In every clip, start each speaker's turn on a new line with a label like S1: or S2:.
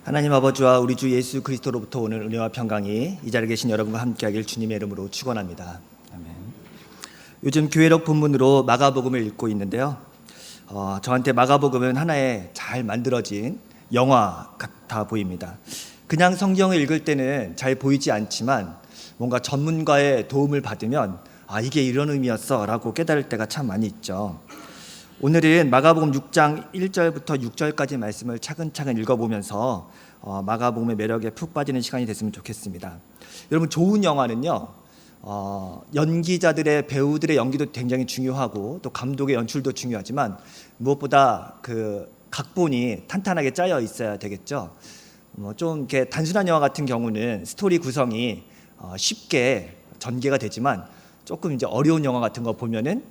S1: 하나님 아버지와 우리 주 예수 그리스도로부터 오는 은혜와 평강이 이 자리에 계신 여러분과 함께하길 주님의 이름으로 축원합니다. 아멘. 요즘 교회력 본문으로 마가복음을 읽고 있는데요. 저한테 마가복음은 하나의 잘 만들어진 영화 같아 보입니다. 그냥 성경을 읽을 때는 잘 보이지 않지만 뭔가 전문가의 도움을 받으면 이게 이런 의미였어 라고 깨달을 때가 참 많이 있죠. 오늘은 마가복음 6장 1절부터 6절까지 말씀을 차근차근 읽어보면서 마가복음의 매력에 푹 빠지는 시간이 됐으면 좋겠습니다. 여러분, 좋은 영화는요, 연기자들의, 배우들의 연기도 굉장히 중요하고 또 감독의 연출도 중요하지만 무엇보다 그 각본이 탄탄하게 짜여 있어야 되겠죠. 좀 이렇게 단순한 영화 같은 경우는 스토리 구성이 쉽게 전개가 되지만 조금 이제 어려운 영화 같은 거 보면은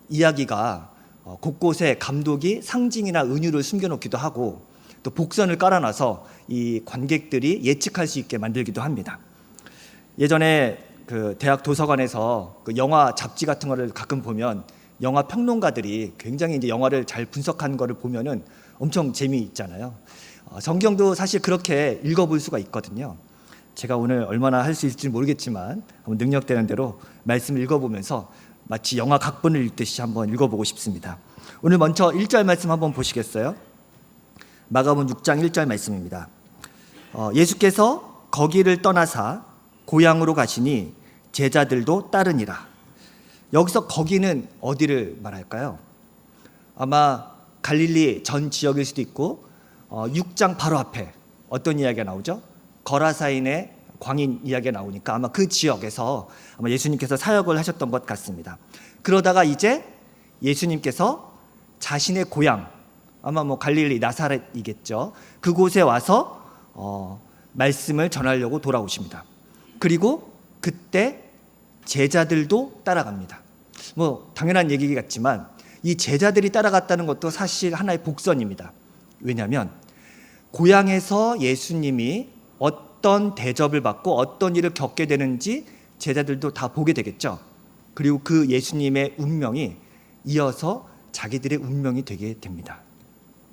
S1: 이야기가 곳곳에 감독이 상징이나 은유를 숨겨놓기도 하고 또 복선을 깔아놔서 이 관객들이 예측할 수 있게 만들기도 합니다. 예전에 그 대학 도서관에서 그 영화 잡지 같은 거를 가끔 보면 영화 평론가들이 굉장히 이제 영화를 잘 분석한 거를 보면은 엄청 재미있잖아요. 성경도 사실 그렇게 읽어볼 수가 있거든요. 제가 오늘 얼마나 할 수 있을지 모르겠지만 한번 능력되는 대로 말씀을 읽어보면서 마치 영화 각본을 읽듯이 한번 읽어보고 싶습니다. 오늘 먼저 1절 말씀 한번 보시겠어요? 마가복음 6장 1절 말씀입니다. 예수께서 거기를 떠나사 고향으로 가시니 제자들도 따르니라. 여기서 거기는 어디를 말할까요? 아마 갈릴리 전 지역일 수도 있고 6장 바로 앞에 어떤 이야기가 나오죠? 거라사인의 광인 이야기가 나오니까 아마 그 지역에서 아마 예수님께서 사역을 하셨던 것 같습니다. 그러다가 이제 예수님께서 자신의 고향, 아마 갈릴리 나사렛이겠죠. 그곳에 와서 말씀을 전하려고 돌아오십니다. 그리고 그때 제자들도 따라갑니다. 당연한 얘기 같지만 이 제자들이 따라갔다는 것도 사실 하나의 복선입니다. 왜냐하면 고향에서 예수님이 어떤 대접을 받고 어떤 일을 겪게 되는지 제자들도 다 보게 되겠죠. 그리고 그 예수님의 운명이 이어서 자기들의 운명이 되게 됩니다.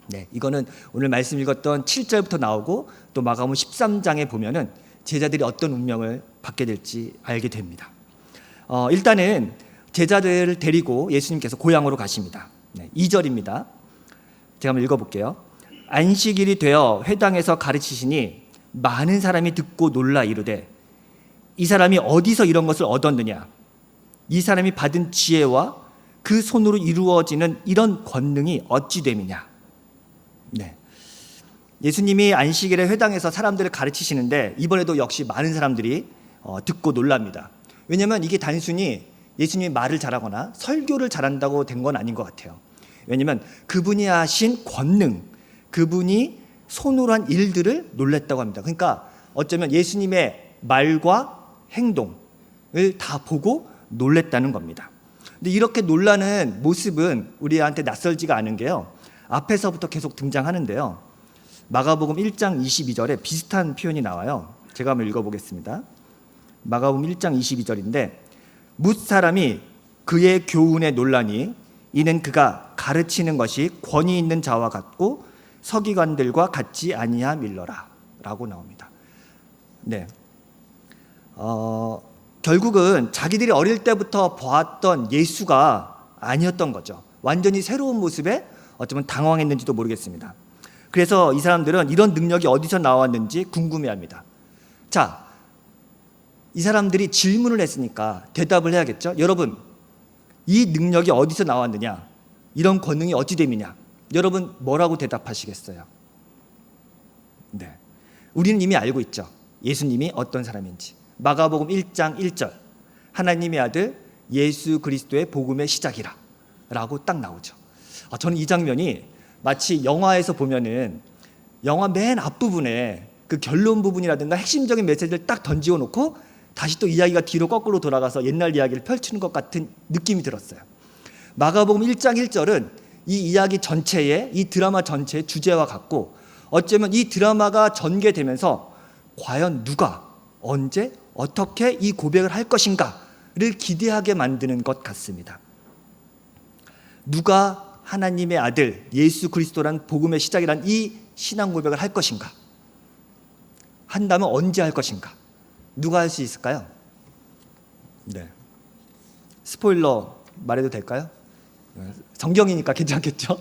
S1: 네, 이거는 오늘 말씀 읽었던 7절부터 나오고 또 마가복음 13장에 보면은 제자들이 어떤 운명을 받게 될지 알게 됩니다. 일단은 제자들을 데리고 예수님께서 고향으로 가십니다. 네, 2절입니다. 제가 한번 읽어볼게요. 안식일이 되어 회당에서 가르치시니 많은 사람이 듣고 놀라 이르되 이 사람이 어디서 이런 것을 얻었느냐? 이 사람이 받은 지혜와 그 손으로 이루어지는 이런 권능이 어찌 됨이냐? 네. 예수님이 안식일에 회당에서 사람들을 가르치시는데 이번에도 역시 많은 사람들이 듣고 놀랍니다. 왜냐하면 이게 단순히 예수님이 말을 잘하거나 설교를 잘한다고 된 건 아닌 것 같아요. 왜냐하면 그분이 하신 권능, 그분이 손으로 한 일들을 놀랬다고 합니다. 그러니까 어쩌면 예수님의 말과 행동을 다 보고 놀랬다는 겁니다. 근데 이렇게 놀라는 모습은 우리한테 낯설지가 않은 게요, 앞에서부터 계속 등장하는데요. 마가복음 1장 22절에 비슷한 표현이 나와요. 제가 한번 읽어보겠습니다. 마가복음 1장 22절인데 뭇 사람이 그의 교훈에 놀라니 이는 그가 가르치는 것이 권위 있는 자와 같고 서기관들과 같지 아니함일러라 라고 나옵니다. 네, 결국은 자기들이 어릴 때부터 보았던 예수가 아니었던 거죠. 완전히 새로운 모습에 어쩌면 당황했는지도 모르겠습니다. 그래서 이 사람들은 이런 능력이 어디서 나왔는지 궁금해합니다. 자, 이 사람들이 질문을 했으니까 대답을 해야겠죠. 여러분, 이 능력이 어디서 나왔느냐? 이런 권능이 어찌 됨이냐? 여러분 뭐라고 대답하시겠어요? 네, 우리는 이미 알고 있죠. 예수님이 어떤 사람인지. 마가복음 1장 1절 하나님의 아들 예수 그리스도의 복음의 시작이라 라고 딱 나오죠. 저는 이 장면이 마치 영화에서 보면은 영화 맨 앞부분에 그 결론 부분이라든가 핵심적인 메시지를 딱 던지고 놓고 다시 또 이야기가 뒤로 거꾸로 돌아가서 옛날 이야기를 펼치는 것 같은 느낌이 들었어요. 마가복음 1장 1절은 이 이야기 전체의, 이 드라마 전체의 주제와 같고 어쩌면 이 드라마가 전개되면서 과연 누가 언제 어떻게 이 고백을 할 것인가를 기대하게 만드는 것 같습니다. 누가 하나님의 아들 예수 그리스도란 복음의 시작이란 이 신앙 고백을 할 것인가? 한다면 언제 할 것인가? 누가 할 수 있을까요? 네. 스포일러 말해도 될까요? 성경이니까 괜찮겠죠?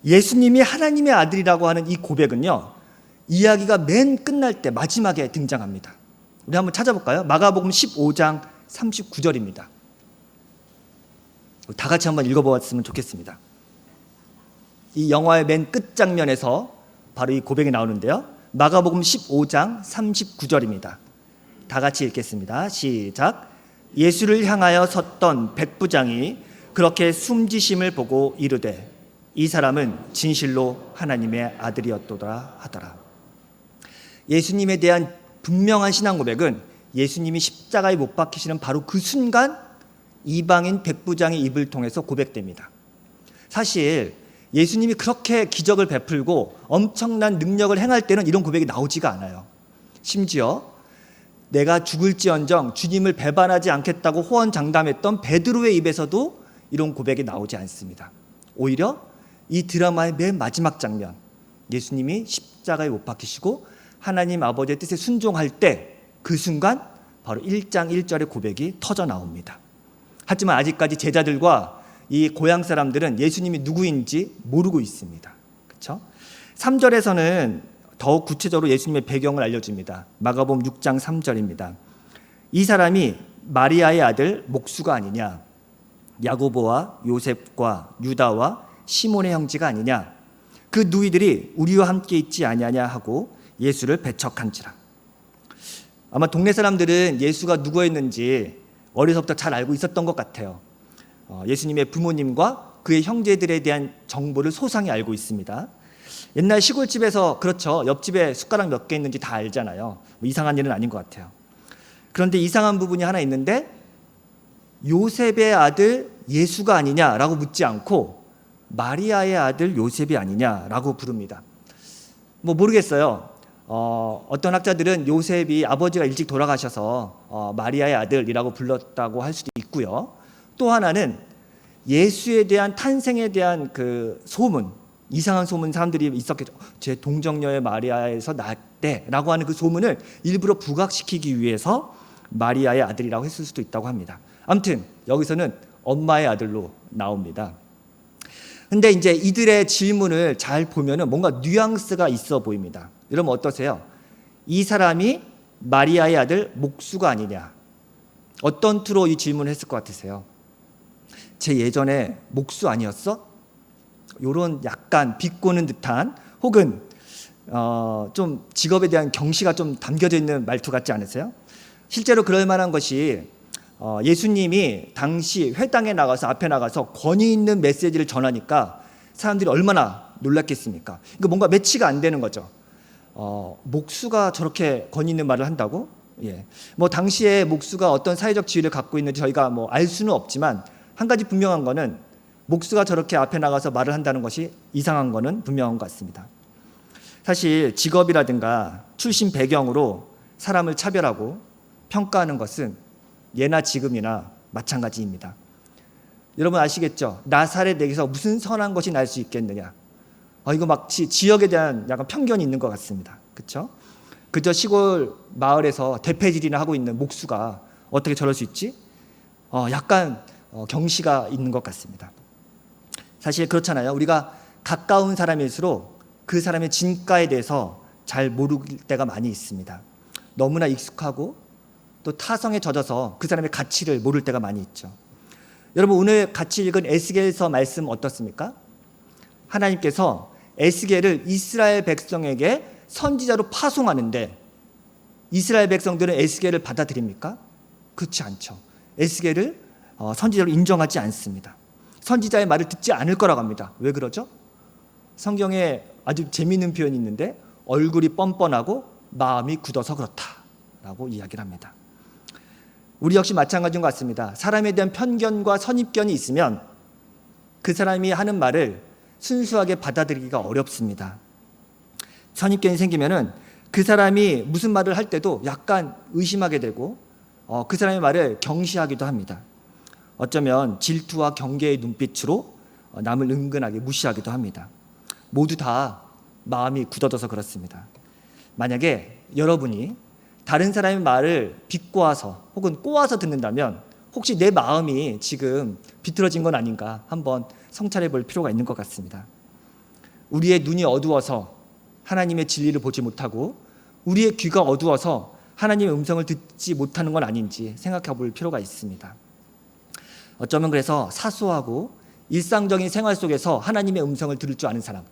S1: 예수님이 하나님의 아들이라고 하는 이 고백은요, 이야기가 맨 끝날 때 마지막에 등장합니다. 우리 한번 찾아볼까요? 마가복음 15장 39절입니다. 다 같이 한번 읽어보았으면 좋겠습니다. 이 영화의 맨 끝장면에서 바로 이 고백이 나오는데요, 마가복음 15장 39절입니다. 다 같이 읽겠습니다. 시작. 예수를 향하여 섰던 백부장이 그렇게 숨지심을 보고 이르되 이 사람은 진실로 하나님의 아들이었도다 하더라. 예수님에 대한 분명한 신앙 고백은 예수님이 십자가에 못 박히시는 바로 그 순간 이방인 백부장의 입을 통해서 고백됩니다. 사실 예수님이 그렇게 기적을 베풀고 엄청난 능력을 행할 때는 이런 고백이 나오지가 않아요. 심지어 내가 죽을지언정 주님을 배반하지 않겠다고 호언장담했던 베드로의 입에서도 이런 고백이 나오지 않습니다. 오히려 이 드라마의 맨 마지막 장면, 예수님이 십자가에 못 박히시고 하나님 아버지의 뜻에 순종할 때 그 순간 바로 1장 1절의 고백이 터져 나옵니다. 하지만 아직까지 제자들과 이 고향 사람들은 예수님이 누구인지 모르고 있습니다. 그렇죠? 3절에서는 더욱 구체적으로 예수님의 배경을 알려줍니다. 마가복음 6장 3절입니다. 이 사람이 마리아의 아들 목수가 아니냐, 야고보와 요셉과 유다와 시몬의 형제가 아니냐, 그 누이들이 우리와 함께 있지 아니하냐 하고 예수를 배척한지라. 아마 동네 사람들은 예수가 누구였는지 어려서부터 잘 알고 있었던 것 같아요. 예수님의 부모님과 그의 형제들에 대한 정보를 소상히 알고 있습니다. 옛날 시골집에서 그렇죠, 옆집에 숟가락 몇 개 있는지 다 알잖아요. 뭐 이상한 일은 아닌 것 같아요. 그런데 이상한 부분이 하나 있는데 요셉의 아들 예수가 아니냐라고 묻지 않고 마리아의 아들 요셉이 아니냐라고 부릅니다. 뭐 모르겠어요. 어떤 학자들은 요셉이 아버지가 일찍 돌아가셔서 마리아의 아들이라고 불렀다고 할 수도 있고요. 또 하나는 예수에 대한 탄생에 대한 그 소문, 이상한 소문 사람들이 있었겠죠. 제 동정녀의 마리아에서 낳았대라고 하는 그 소문을 일부러 부각시키기 위해서 마리아의 아들이라고 했을 수도 있다고 합니다. 아무튼 여기서는 엄마의 아들로 나옵니다. 근데 이제 이들의 질문을 잘 보면은 뭔가 뉘앙스가 있어 보입니다. 여러분 어떠세요? 이 사람이 마리아의 아들 목수가 아니냐? 어떤 투로 이 질문을 했을 것 같으세요? 제 예전에 목수 아니었어? 이런 약간 비꼬는 듯한 혹은 좀 직업에 대한 경시가 좀 담겨져 있는 말투 같지 않으세요? 실제로 그럴 만한 것이 예수님이 당시 회당에 나가서 앞에 나가서 권위 있는 메시지를 전하니까 사람들이 얼마나 놀랐겠습니까? 이거 뭔가 매치가 안 되는 거죠. 목수가 저렇게 권위 있는 말을 한다고? 예. 뭐 당시에 목수가 어떤 사회적 지위를 갖고 있는지 저희가 뭐 알 수는 없지만 한 가지 분명한 거는 목수가 저렇게 앞에 나가서 말을 한다는 것이 이상한 거는 분명한 것 같습니다. 사실 직업이라든가 출신 배경으로 사람을 차별하고 평가하는 것은 예나 지금이나 마찬가지입니다. 여러분 아시겠죠? 나사렛에게서 무슨 선한 것이 날 수 있겠느냐? 이거 막 지역에 대한 약간 편견이 있는 것 같습니다. 그렇죠? 그저 시골 마을에서 대패질이나 하고 있는 목수가 어떻게 저럴 수 있지? 약간 경시가 있는 것 같습니다. 사실 그렇잖아요. 우리가 가까운 사람일수록 그 사람의 진가에 대해서 잘 모를 때가 많이 있습니다. 너무나 익숙하고 또 타성에 젖어서 그 사람의 가치를 모를 때가 많이 있죠. 여러분 오늘 같이 읽은 에스겔서 말씀 어떻습니까? 하나님께서 에스겔을 이스라엘 백성에게 선지자로 파송하는데 이스라엘 백성들은 에스겔을 받아들입니까? 그렇지 않죠. 에스겔을 선지자로 인정하지 않습니다. 선지자의 말을 듣지 않을 거라고 합니다. 왜 그러죠? 성경에 아주 재미있는 표현이 있는데 얼굴이 뻔뻔하고 마음이 굳어서 그렇다라고 이야기를 합니다. 우리 역시 마찬가지인 것 같습니다. 사람에 대한 편견과 선입견이 있으면 그 사람이 하는 말을 순수하게 받아들이기가 어렵습니다. 선입견이 생기면은 그 사람이 무슨 말을 할 때도 약간 의심하게 되고 그 사람의 말을 경시하기도 합니다. 어쩌면 질투와 경계의 눈빛으로 남을 은근하게 무시하기도 합니다. 모두 다 마음이 굳어져서 그렇습니다. 만약에 여러분이 다른 사람의 말을 비꼬아서 혹은 꼬아서 듣는다면 혹시 내 마음이 지금 비틀어진 건 아닌가 한번 성찰해 볼 필요가 있는 것 같습니다. 우리의 눈이 어두워서 하나님의 진리를 보지 못하고 우리의 귀가 어두워서 하나님의 음성을 듣지 못하는 건 아닌지 생각해 볼 필요가 있습니다. 어쩌면 그래서 사소하고 일상적인 생활 속에서 하나님의 음성을 들을 줄 아는 사람,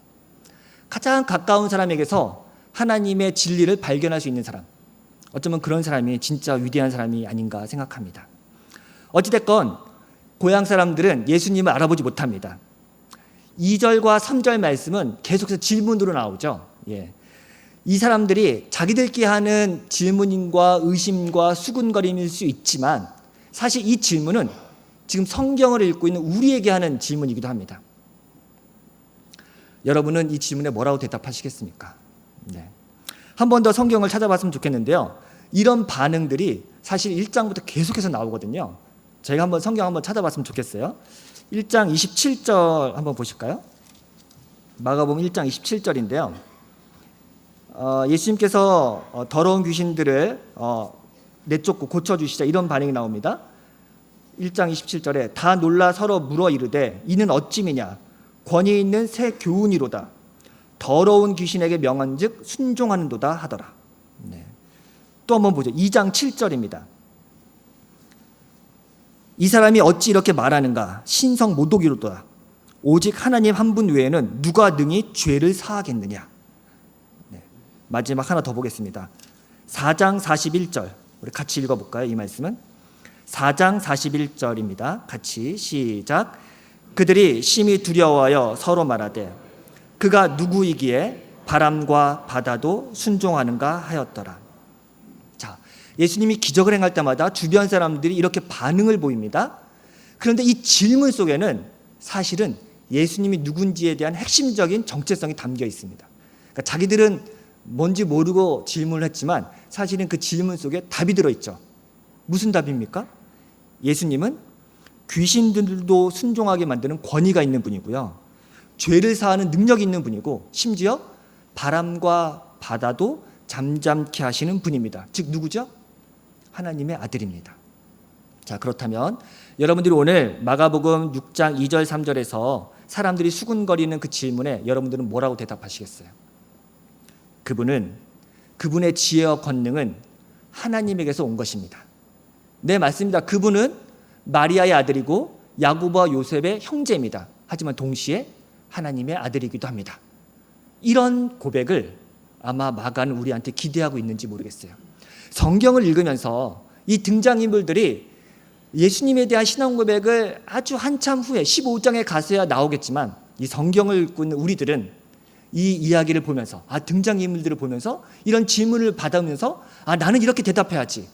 S1: 가장 가까운 사람에게서 하나님의 진리를 발견할 수 있는 사람, 어쩌면 그런 사람이 진짜 위대한 사람이 아닌가 생각합니다. 어찌됐건 고향 사람들은 예수님을 알아보지 못합니다. 2절과 3절 말씀은 계속해서 질문으로 나오죠. 이 사람들이 자기들끼리 하는 질문과 의심과 수군거림일 수 있지만 사실 이 질문은 지금 성경을 읽고 있는 우리에게 하는 질문이기도 합니다. 여러분은 이 질문에 뭐라고 대답하시겠습니까? 한 번 더 성경을 찾아봤으면 좋겠는데요. 이런 반응들이 사실 1장부터 계속해서 나오거든요. 제가 한번 성경 한번 찾아봤으면 좋겠어요. 1장 27절 한번 보실까요? 마가복음 1장 27절인데요. 예수님께서 더러운 귀신들을 내쫓고 고쳐주시자 이런 반응이 나옵니다. 1장 27절에 다 놀라 서로 물어 이르되 이는 어찌미냐 권위 있는 새 교훈이로다 더러운 귀신에게 명한즉 순종하는도다 하더라. 또 한번 보죠. 2장 7절입니다. 이 사람이 어찌 이렇게 말하는가 신성 모독이로다 오직 하나님 한 분 외에는 누가 능히 죄를 사하겠느냐. 마지막 하나 더 보겠습니다. 4장 41절 우리 같이 읽어볼까요? 이 말씀은 4장 41절입니다. 같이 시작. 그들이 심히 두려워하여 서로 말하되 그가 누구이기에 바람과 바다도 순종하는가 하였더라. 자, 예수님이 기적을 행할 때마다 주변 사람들이 이렇게 반응을 보입니다. 그런데 이 질문 속에는 사실은 예수님이 누군지에 대한 핵심적인 정체성이 담겨 있습니다. 그러니까 자기들은 뭔지 모르고 질문을 했지만 사실은 그 질문 속에 답이 들어있죠. 무슨 답입니까? 예수님은 귀신들도 순종하게 만드는 권위가 있는 분이고요. 죄를 사하는 능력이 있는 분이고 심지어 바람과 바다도 잠잠케 하시는 분입니다. 즉 누구죠? 하나님의 아들입니다. 자, 그렇다면 여러분들이 오늘 마가복음 6장 2절 3절에서 사람들이 수군거리는 그 질문에 여러분들은 뭐라고 대답하시겠어요? 그분의 지혜와 권능은 하나님에게서 온 것입니다. 네, 맞습니다. 그분은 마리아의 아들이고 야고보와 요셉의 형제입니다. 하지만 동시에 하나님의 아들이기도 합니다. 이런 고백을 아마 마가는 우리한테 기대하고 있는지 모르겠어요. 성경을 읽으면서 이 등장인물들이 예수님에 대한 신앙 고백을 아주 한참 후에 15장에 가서야 나오겠지만 이 성경을 읽고 있는 우리들은 이 이야기를 보면서 등장인물들을 보면서 이런 질문을 받으면서 나는 이렇게 대답해야지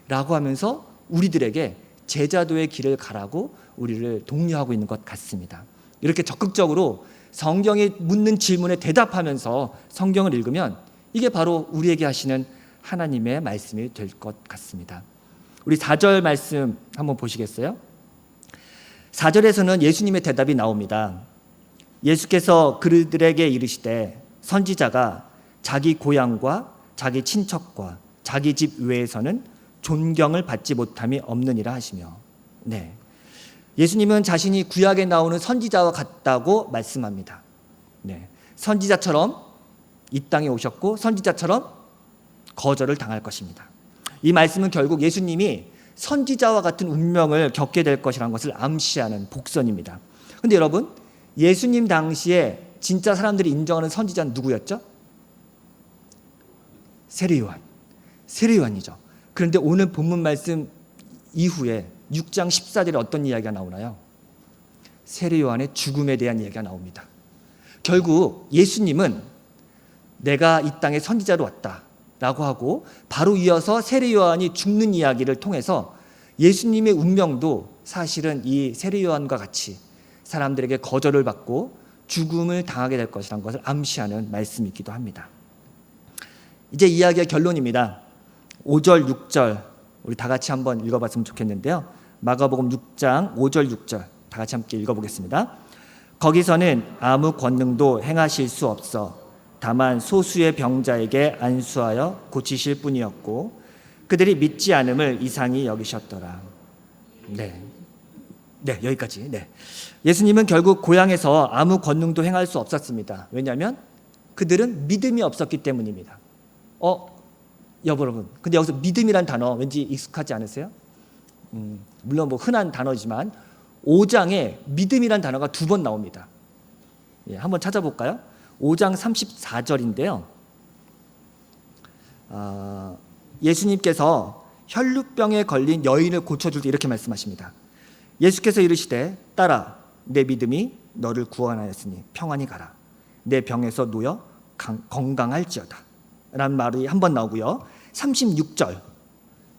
S1: 라고 하면서 우리들에게 제자도의 길을 가라고 우리를 독려하고 있는 것 같습니다. 이렇게 적극적으로 성경이 묻는 질문에 대답하면서 성경을 읽으면 이게 바로 우리에게 하시는 하나님의 말씀이 될 것 같습니다. 우리 4절 말씀 한번 보시겠어요? 4절에서는 예수님의 대답이 나옵니다. 예수께서 그들에게 이르시되 선지자가 자기 고향과 자기 친척과 자기 집 외에서는 존경을 받지 못함이 없느니라 하시며, 예수님은 자신이 구약에 나오는 선지자와 같다고 말씀합니다. 선지자처럼 이 땅에 오셨고 선지자처럼 거절을 당할 것입니다. 이 말씀은 결국 예수님이 선지자와 같은 운명을 겪게 될 것이라는 것을 암시하는 복선입니다. 그런데 여러분, 예수님 당시에 진짜 사람들이 인정하는 선지자는 누구였죠? 세례요한이죠. 그런데 오늘 본문 말씀 이후에 6장 14절에 어떤 이야기가 나오나요? 세례요한의 죽음에 대한 이야기가 나옵니다. 결국 예수님은 내가 이 땅에 선지자로 왔다 라고 하고 바로 이어서 세례요한이 죽는 이야기를 통해서 예수님의 운명도 사실은 이 세례요한과 같이 사람들에게 거절을 받고 죽음을 당하게 될 것이라는 것을 암시하는 말씀이기도 합니다. 이제 이야기의 결론입니다. 5절 6절 우리 다 같이 한번 읽어봤으면 좋겠는데요. 마가복음 6장 5절 6절 다 같이 함께 읽어보겠습니다. 거기서는 아무 권능도 행하실 수 없어 다만 소수의 병자에게 안수하여 고치실 뿐이었고 그들이 믿지 않음을 이상히 여기셨더라. 네, 여기까지. 네. 예수님은 결국 고향에서 아무 권능도 행할 수 없었습니다. 왜냐하면 그들은 믿음이 없었기 때문입니다. 여러분, 근데 여기서 믿음이란 단어 왠지 익숙하지 않으세요? 물론 뭐 흔한 단어지만 5장에 믿음이란 단어가 2번 나옵니다. 예, 한번 찾아볼까요? 5장 34절인데요. 예수님께서 혈루병에 걸린 여인을 고쳐줄 때 이렇게 말씀하십니다. 예수께서 이르시되 딸아 내 믿음이 너를 구원하였으니 평안히 가라. 내 병에서 놓여 건강할지어다 라는 말이 한 번 나오고요. 36절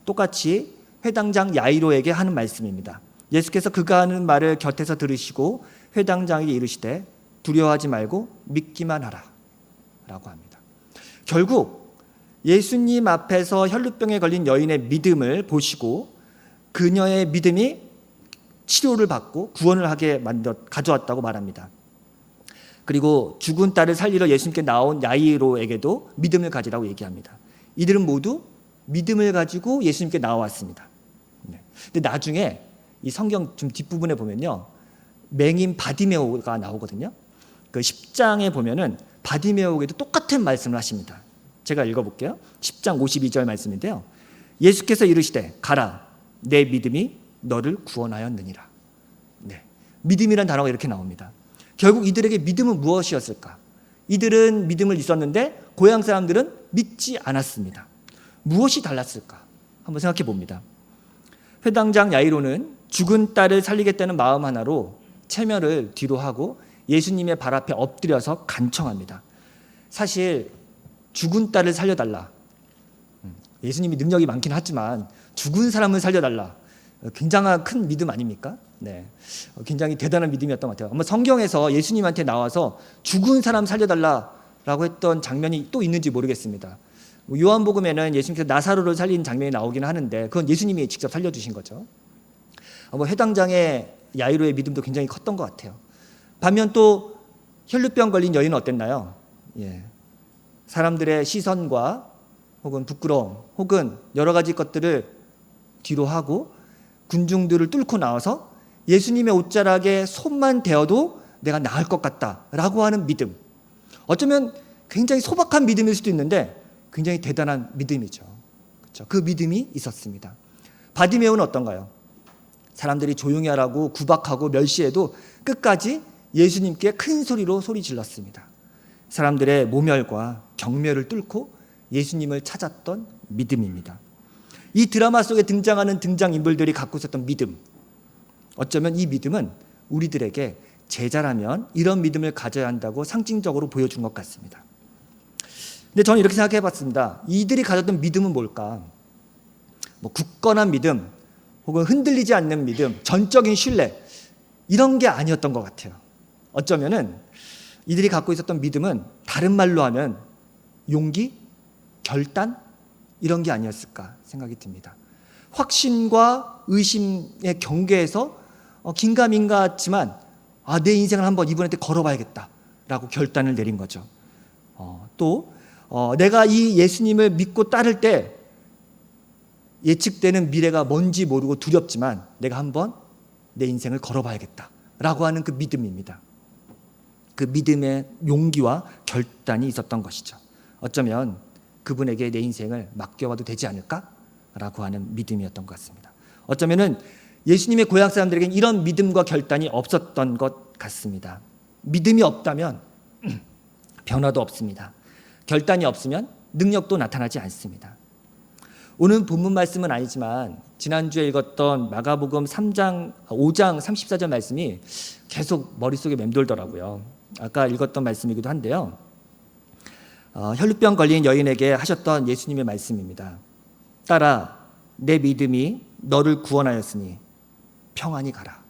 S1: 똑같이 회당장 야이로에게 하는 말씀입니다. 예수께서 그가 하는 말을 곁에서 들으시고 회당장에게 이르시되 두려워하지 말고 믿기만 하라 라고 합니다. 결국 예수님 앞에서 혈루병에 걸린 여인의 믿음을 보시고 그녀의 믿음이 치료를 받고 구원을 하게 가져왔다고 말합니다. 그리고 죽은 딸을 살리러 예수님께 나온 야이로에게도 믿음을 가지라고 얘기합니다. 이들은 모두 믿음을 가지고 예수님께 나왔습니다. 근데 나중에 이 성경 좀 뒷부분에 보면요, 맹인 바디메오가 나오거든요. 그 10장에 보면은 바디메오에게도 똑같은 말씀을 하십니다. 제가 읽어볼게요. 10장 52절 말씀인데요. 예수께서 이르시되 가라 내 믿음이 너를 구원하였느니라. 네. 믿음이란 단어가 이렇게 나옵니다. 결국 이들에게 믿음은 무엇이었을까? 이들은 믿음을 있었는데 고향 사람들은 믿지 않았습니다. 무엇이 달랐을까? 한번 생각해 봅니다. 회당장 야이로는 죽은 딸을 살리겠다는 마음 하나로 체면을 뒤로 하고 예수님의 발 앞에 엎드려서 간청합니다. 사실 죽은 딸을 살려달라. 예수님이 능력이 많긴 하지만 죽은 사람을 살려달라. 굉장한 큰 믿음 아닙니까? 네, 굉장히 대단한 믿음이었던 것 같아요. 아마 성경에서 예수님한테 나와서 죽은 사람 살려달라라고 했던 장면이 또 있는지 모르겠습니다. 요한복음에는 예수님께서 나사로를 살린 장면이 나오긴 하는데 그건 예수님이 직접 살려주신 거죠. 회당장의 야이로의 믿음도 굉장히 컸던 것 같아요. 반면 또 혈루병 걸린 여인은 어땠나요? 예, 사람들의 시선과 혹은 부끄러움 혹은 여러 가지 것들을 뒤로 하고 군중들을 뚫고 나와서 예수님의 옷자락에 손만 대어도 내가 나을 것 같다라고 하는 믿음. 어쩌면 굉장히 소박한 믿음일 수도 있는데 굉장히 대단한 믿음이죠. 그렇죠? 그 믿음이 있었습니다. 바디메오는 어떤가요? 사람들이 조용히 하라고 구박하고 멸시해도 끝까지 예수님께 큰 소리로 소리 질렀습니다. 사람들의 모멸과 경멸을 뚫고 예수님을 찾았던 믿음입니다. 이 드라마 속에 등장하는 등장인물들이 갖고 있었던 믿음, 어쩌면 이 믿음은 우리들에게 제자라면 이런 믿음을 가져야 한다고 상징적으로 보여준 것 같습니다. 근데 저는 이렇게 생각해 봤습니다. 이들이 가졌던 믿음은 뭘까? 굳건한 믿음 혹은 흔들리지 않는 믿음, 전적인 신뢰 이런 게 아니었던 것 같아요. 어쩌면은 이들이 갖고 있었던 믿음은 다른 말로 하면 용기, 결단 이런 게 아니었을까 생각이 듭니다. 확신과 의심의 경계에서 긴가민가했지만 내 인생을 한번 이분한테 걸어봐야겠다라고 결단을 내린 거죠. 또 내가 이 예수님을 믿고 따를 때 예측되는 미래가 뭔지 모르고 두렵지만 내가 한번 내 인생을 걸어봐야겠다라고 하는 그 믿음입니다. 그 믿음의 용기와 결단이 있었던 것이죠. 어쩌면 그분에게 내 인생을 맡겨봐도 되지 않을까라고 하는 믿음이었던 것 같습니다. 어쩌면은 예수님의 고향 사람들에게는 이런 믿음과 결단이 없었던 것 같습니다. 믿음이 없다면 변화도 없습니다. 결단이 없으면 능력도 나타나지 않습니다. 오늘 본문 말씀은 아니지만 지난주에 읽었던 마가복음 5장 34절 말씀이 계속 머릿속에 맴돌더라고요. 아까 읽었던 말씀이기도 한데요. 혈루병 걸린 여인에게 하셨던 예수님의 말씀입니다. 딸아, 내 믿음이 너를 구원하였으니 평안히 가라.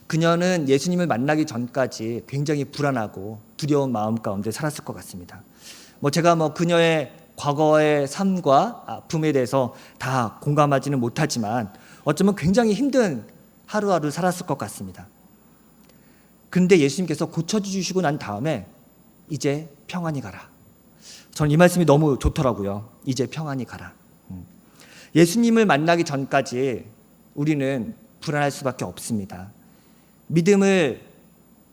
S1: 그녀는 예수님을 만나기 전까지 굉장히 불안하고 두려운 마음 가운데 살았을 것 같습니다. 제가 그녀의 과거의 삶과 아픔에 대해서 다 공감하지는 못하지만 어쩌면 굉장히 힘든 하루하루 살았을 것 같습니다. 근데 예수님께서 고쳐주시고 난 다음에 이제 평안히 가라. 저는 이 말씀이 너무 좋더라고요. 이제 평안히 가라. 예수님을 만나기 전까지 우리는 불안할 수밖에 없습니다. 믿음을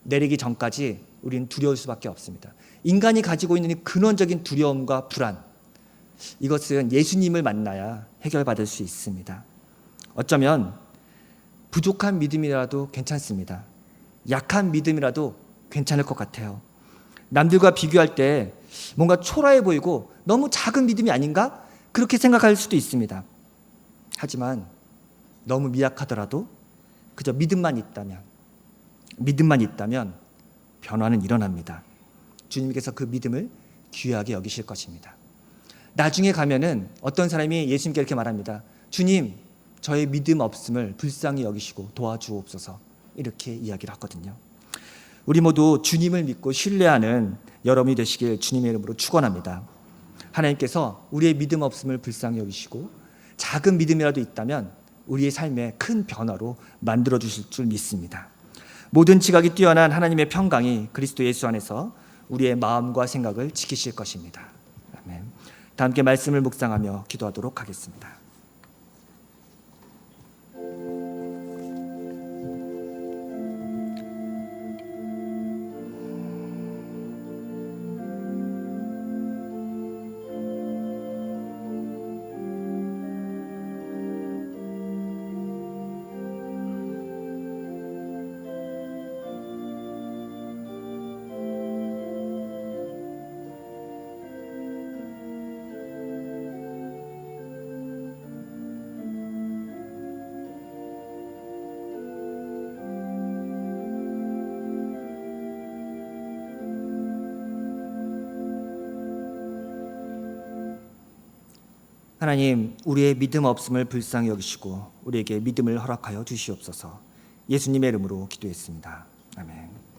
S1: 내리기 전까지 우리는 두려울 수밖에 없습니다. 인간이 가지고 있는 근원적인 두려움과 불안, 이것은 예수님을 만나야 해결받을 수 있습니다. 어쩌면 부족한 믿음이라도 괜찮습니다. 약한 믿음이라도 괜찮을 것 같아요. 남들과 비교할 때 뭔가 초라해 보이고 너무 작은 믿음이 아닌가? 그렇게 생각할 수도 있습니다. 하지만 너무 미약하더라도 그저 믿음만 있다면 변화는 일어납니다. 주님께서 그 믿음을 귀하게 여기실 것입니다. 나중에 가면은 어떤 사람이 예수님께 이렇게 말합니다. 주님, 저의 믿음 없음을 불쌍히 여기시고 도와주옵소서. 이렇게 이야기를 하거든요. 우리 모두 주님을 믿고 신뢰하는 여러분이 되시길 주님의 이름으로 축원합니다. 하나님께서 우리의 믿음 없음을 불쌍히 여기시고 작은 믿음이라도 있다면 우리의 삶에 큰 변화로 만들어 주실 줄 믿습니다. 모든 지각이 뛰어난 하나님의 평강이 그리스도 예수 안에서 우리의 마음과 생각을 지키실 것입니다. 아멘. 다 함께 말씀을 묵상하며 기도하도록 하겠습니다. 하나님, 우리의 믿음 없음을 불쌍히 여기시고 우리에게 믿음을 허락하여 주시옵소서. 예수님의 이름으로 기도했습니다. 아멘.